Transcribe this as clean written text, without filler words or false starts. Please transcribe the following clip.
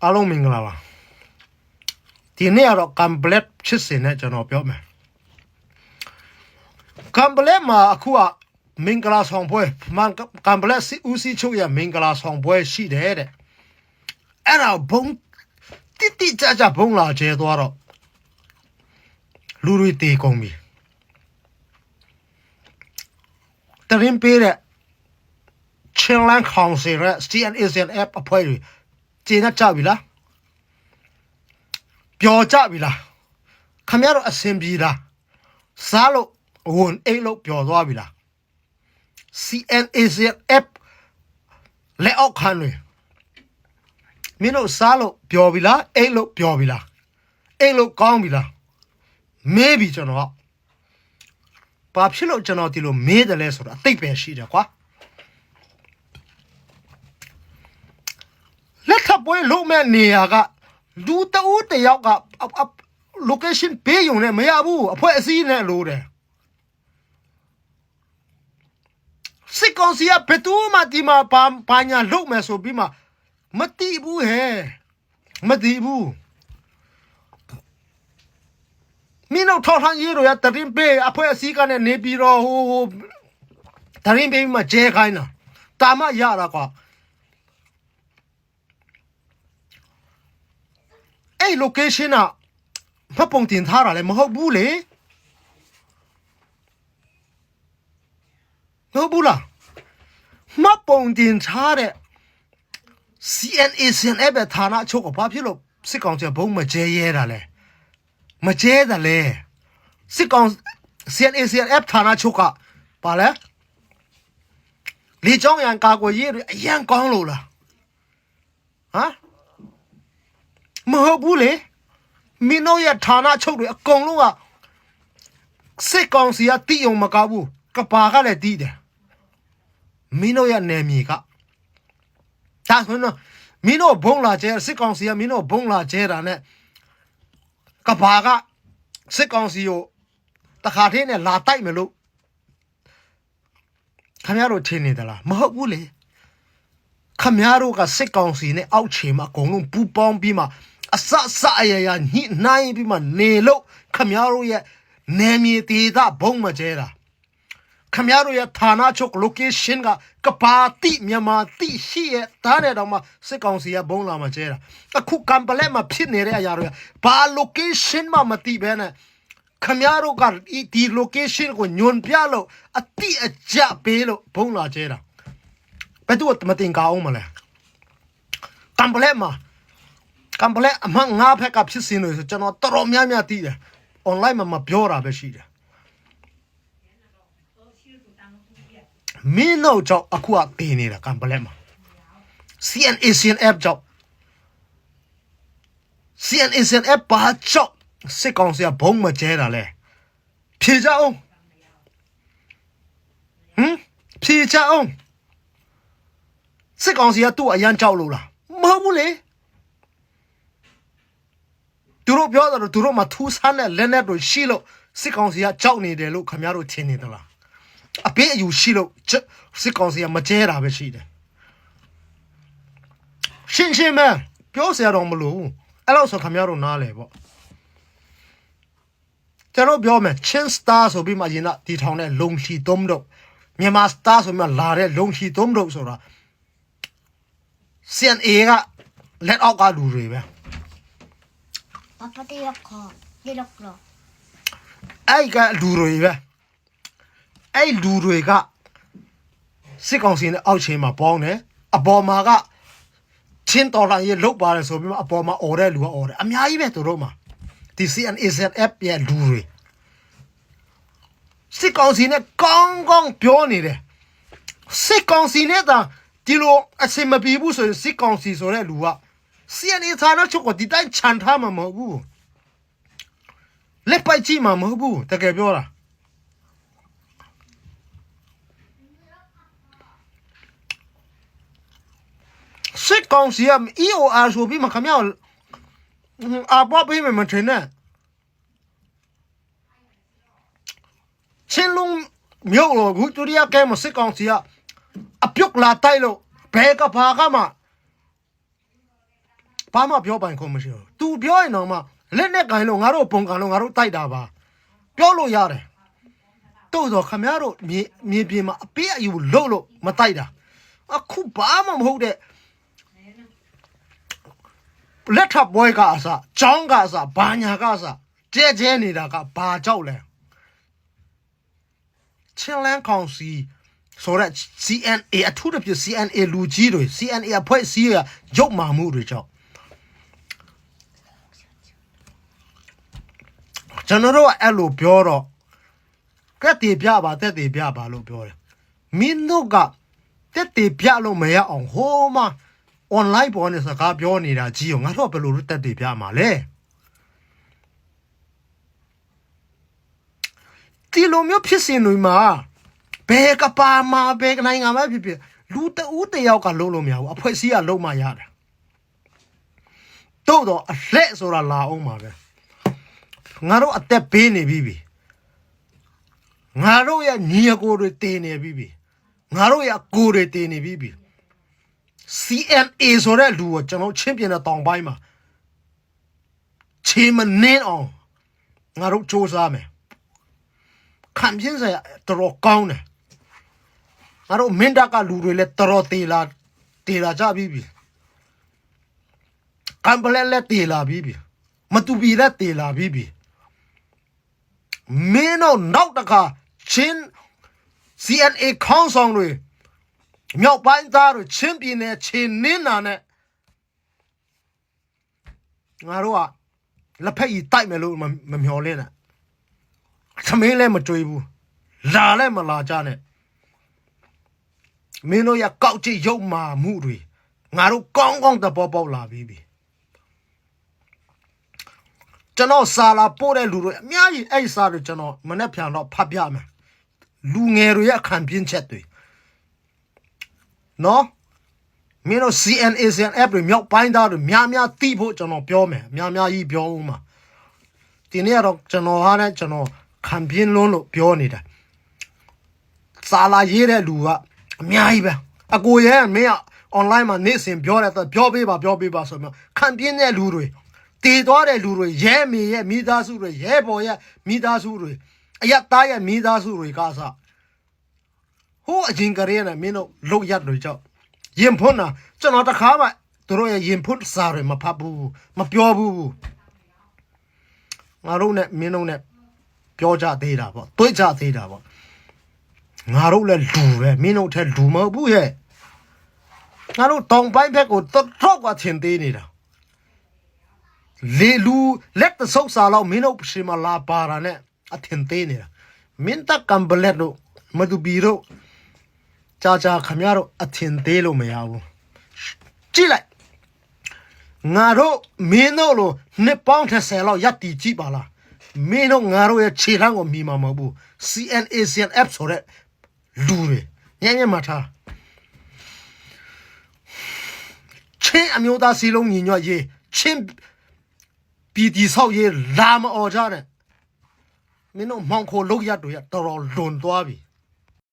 အားလုံးမင်္ဂလာပါဒီနေ့ကတော့ကမ်ဘလက်ဖြစ်စင်နဲ့ကျွန်တော်ပြောမယ်ကမ်ဘလက်မှာအခုကမင်္ဂလာဆောင်ပွဲကမ်ဘလက်စီဦးစီးချုပ်ရဲ့မင်္ဂလာဆောင်ပွဲရှိတယ်တဲ့အဲ့ဒါဘုံတိကျကျဘုံလာကျဲသွားတော့လူတွေတေကုန်ပြီတရင်ပေးတဲ့ချင်းလန်ကောင်စီရဲ့ CNACNF အဖွဲ့တွေကျေနပ်ကြပြီလားပျော်ကြပြီလားခမရတော့အစင်ပြေလားစားလို့ဝန်အိတ်လို့ပျော်သွားပြီလား CNACNF လက်အောက်ခံတွေမင်းတို့စားလို့ပျော်ပြီလားအိတ်လို့ပျော်ပြီလားအိတ်လို့ကောင်းပြီလားမေးပြီကျွန်တော်ဘာဖြစ်လို့ကျွန်တော်ဒီလိုမေးတယ်လဲဆိုတော့အသိပဲရှိတယ်ကွာလက်ထပ်ပွဲလုံးမဲ့နေရာကလူတဦးတယောက်က location ပေးရုံနဲ့မရဘူးအဖွဲ့အစည်းနဲ့လို့တယ်စစ်ကောင်စီကဘယ်သူမှဒီမှာဘာညာလုပ်မယ်ဆိုပြီးမှမတိဘူးဟဲ့မတိဘူးမင်းတို့ထောက်ထမ်းရေးတို့ရတရင်ပေးအဖွဲ့အစည်းကနေနေပြီးတော့ဟိုတရင်ပေးမှကျဲခိုင်းတာတာမရတာကွာအဲ့ location ကဖပုံတင်ထားတာလည်းမဟုတ်ဘူးလေမဟုတ်ဘူးလားမပုံတင်ထားတဲ့ CNACNF ပဲဌာနချုပ်ကဘာဖြစ်လို့စစ်ကောင်စီဘုံမကျဲရဲတာလဲမကျဲတယ်လေစစ်ကောင် CNACNF ဌာနချုပ်ကဘာလဲလေကြောင်းရန်ကာကွယ်ရေးတွေအရန်ကောင်းလို့လားဟမ်မဟုတ်ဘူးလေမင်းတို့ရဲ့ဌာနချုပ်တွေအကုန်လုံးကစစ်ကောင်စီကတိယုံမကောက်ဘူးကပါကလည်းတီးတယ်မင်းတို့ရဲ့နယ်မြေကဒါဆိုတော့မင်းတို့ဘုံလာကျဲစစ်ကောင်စီကမင်းတို့ဘုံလာကျဲတာနဲ့ကပါကစစ်ကောင်စီကိုတခါတည်းနဲ့လာတိုက်မယ်လို့ခင်ဗျားတို့ထင်နေသလားမဟုတ်ဘူးလေခင်ဗျားတို့ကစစ်ကောင်စီနဲ့အောက်ခြေမှာအကုန်လုံးပူပေါင်းပြီးမှအစအရာညှိနှိုင်းပြီးမှနေလို့ခမရတို့ရဲ့နယ်မြေဒေသဘုံမကျဲတာခမရတို့ရဲ့ဌာနချုပ် location ကပါတိမြန်မာတိရှိရဲ့တားတဲ့တော့မှစစ်ကောင်စီကဘုံလာမကျဲတာအခုကမ်ပလက်မှာဖြစ်နေတဲ့အရာတွေကဘာ location မှမသိဘဲနဲ့ခမရတို့ကဒီ location ကိုညွန်ပြလို့အတိအကျပေးလို့ဘုံလာကျဲတာဘယ်သူမတင်ကြအောင်မလဲကမ်ပလက်မှာကမ်ပလက်အမှငါးဖက်ကဖြစ်စင်လို့ဆိုကျွန်တော်တော်တော်များများသိတယ် online မှာမပြောတာပဲရှိတယ်မင်းတို့ကြောင့်အခုအပေးနေတာကမ်ပလက်မှာ CNACNF ကြောင့် CNACNF ဘာကြောင့်စစ်ကောင်စီကဘုံမကျဲတာလဲဖြေကြအောင်ဖြေကြအောင်စစ်ကောင်စီကသူ့အရန်ကြောက်လို့လားမဟုတ်ဘူးလေသူတို့ပြောတယ်သူတို့မှာထူးဆန်းတဲ့လက်နက်တွေရှိလို့စစ်ကောင်စီကကြောက်နေတယ်လို့ခင်ဗျားတို့ထင်နေသလားအပေးအယူရှိလို့စစ်ကောင်စီကမကျဲတာပဲရှိတယ်ရှင်းမဲပြောစရာတော့မလိုဘူးအဲ့လိုဆိုခင်ဗျားတို့နားလေပေါ့ကျွန်တော်ပြောမယ်ချင်းစတာဆိုပြီးမှရင်ကဒီထောင်နဲ့လုံချီသုံးတော့မြန်မာစတာဆိုမှလာတဲ့လုံချီသုံးတော့ဆိုတာ CNA ကလက်အောက်ကလူတွေပဲPapa Tioko, Dilokro. အဲ့ကလူတွေပဲအဲ့လူတွေကစစ်ကောင်စီနဲ့အောက်ခြေမှာပေါင်းတယ်အပေါ်မှာကချင်းတော်လာရေးလုတ်ပါတယ်ဆိုပြီးမှအပေါ်မှာអော်တဲ့လူကអော်တယ်အများကြီးပဲသူတို့မှာဒီ CNACNF ရဲ့လူတွေစစ်ကောင်စီနဲ့ကောင်းကောင်းပြောနေတယ်စစ်ကောင်စီနဲ့တာဒီလိုအစင်မပြေဘူးဆိုရင်စစ်ကောင်စီဆိုတဲ့လူကCNA ဌာနချုပ်ကဒီတိုင်းခြံထားမှာမဟုတ်ဘူးလက်ပိုက်ကြည့်မှာမဟုတ်ဘူးတကယ်ပြောတာစစ်ကောင်စီက EOR ဆိုပြီးမှခမရအပေါ်ပေးမယ်မထင်နဲ့ချင်းလုံးမြို့လို့ဘူတူရီယာကဲမစစ်ကောင်စီကအပြုတ်လာတိုက်လို့ဘဲကဘာကမှ ဘာမှပြောပိုင်ခွင့်မရှိဘူး။ तू ပြောရင်တော့မှလက်နဲ့ကိုင်လို့ငါတို့ပုံကန်လို့ငါတို့တိုက်တာပါပြောလို့ရတယ်တို့တော့ခမရတို့မြေပြင်မှာအပေးအယူလို့မတိုက်တာအခုဘာမှမဟုတ်တဲ့လက်ထပ်ပွဲကအစကြောင်းကအစဘာညာကအစကျဲနေတာကဘာကြောက်လဲချင်းလန်းကောင်စီဆိုတော့ CNA အထူးသဖြင့် CNA လူကြီးတွေ CNA အဖွဲ့အစည်းကရုပ်မာမှုတွေကြောင့်ကျွန်တော်တို့အဲ့လိုပြောတော့ကက်တီပြပါတက်တီပြပါလို့ပြောတယ်မင်းတို့ကတက်တီပြလို့မရအောင်ဟိုးမှာ online ပေါ်နေစကားပြောနေတာကြီးရောငါတို့ဘယ်လိုလုပ်တက်တီပြမှာလဲဒီလိုမျိုးဖြစ်စင်တွေမှာဘယ်ကပါမှာဘယ်နိုင်ငံမှာဖြစ်ဖြစ်လူတဦးတယောက်ကလုံးလို့မရဘူးအဖွဲ့အစည်းကလုံးမရတယ်တို့တော့အလက်ဆိုတာလာအောင်ပါပဲငါတို့အသက်ပေးနေပြီငါတို့ရဲ့ညီအကိုတွေတင်နေပြီငါတို့ရဲ့အကိုတွေတင်နေပြီ CNA ဆိုတဲ့လူကိုကျွန်တော်ချင်းပြတဲ့တောင်ပိုင်းမှာချေမနှင်းအောင်ငါတို့စ조사မယ်ခံပြင်းစရာတော်ကောင်းတယ်ငါတို့မင်းတပ်ကလူတွေလည်းတော်တေလာကြပြီကံပလဲလည်းတေလာပြီမတူပြီလည်းတေလာပြီမင်းတို့နောက်တခါချင်း CNA ခေါင်းဆောင်တွေမြောက်ပိုင်းသားတွေချင်းပြည်နယ်ချေနင်းနာနဲ့ငါတို့ကလက်ဖက်ကြီးတိုက်မယ်လို့မမျှော်လင့်နဲ့သမင်းလည်းမကြွေးဘူးလာလည်းမလာကြနဲ့မင်းတို့ရကောက်ကြည့်ရုပ်မာမှုတွေငါတို့ကောင်းကောင်းတပေါ်ပေါက်လာပြီကျွန်တော်စာလာပို့တဲ့လူတွေအများကြီးအဲ့စာတွေကျွန်တော်မနေ့ပြန်တော့ဖတ်ပြမယ်လူငယ်တွေရဲ့ခံပြင်းချက်တွေနော်မင်းတို့ CNAF တွေမြောက်ပိုင်းသားတွေများတိဖို့ကျွန်တော်ပြောမယ်များကြီးပြောဦးမှာဒီနေ့တော့ကျွန်တော်ဟာနဲ့ကျွန်တော်ခံပြင်းလုံးလို့ပြောနေတာစာလာရေးတဲ့လူကအများကြီးပဲအကိုရဲမင်းက online မှာနေ့စဉ်ပြောတယ်ပြောပေးပါဆိုတော့ခံပြင်းတဲ့လူတွေတည်သွားတဲ့လူတွေရဲမေရဲ့မိသားစုတွေရဲဘော်ရဲ့မိသားစုတွေအယက်သားရဲ့မိသားစုတွေကစားဟိုအချင်းကလေးနဲ့မင်းတို့လုတ်ရက်တွေကြောက်ရင်ဖွန်းတာကျွန်တော်တခါမှတို့ရဲ့ရင်ဖွန်းစာတွေမဖတ်ဘူးမပြောဘူးငါတို့နဲ့မင်းတို့နဲ့ပြောကြသေးတာပေါ့တွေးကြသေးတာပေါ့ငါတို့လည်းလူပဲမင်းတို့ထဲလူမဟုတ်ဘူးရဲ့ငါတို့တောင်ပိုင်းဘက်ကိုတော့ကချင်းသေးနေတာလေလူလက်တဆုပ်စာလောက်မင်းတို့ရှိမလာပါတာနဲ့အထင်သေးနေတာမင်းတကံဘလက်တို့မတူဘီတို့ကြာခမရတို့အထင်သေးလို့မရဘူးကြည့်လိုက်ငါတို့မင်းတို့လိုနှစ်ပေါင်း30လောက်ရပ်တည်ကြည့်ပါလားမင်းတို့ငါတို့ရဲ့ခြေလှမ်းကိုမိမှာမဟုတ်ဘူး CNAF ဆိုတဲ့လူတွေညံ့မှာထားချင်းအမျိုးသားစီလုံးညီညွတ်ရေးချင်းပြည်တီဆောက်ရေးလာမအော်ကြတဲ့မင်းတို့မောင်ခိုလုတ်ရတို့ရတော်တော်လွန်သွားပြီ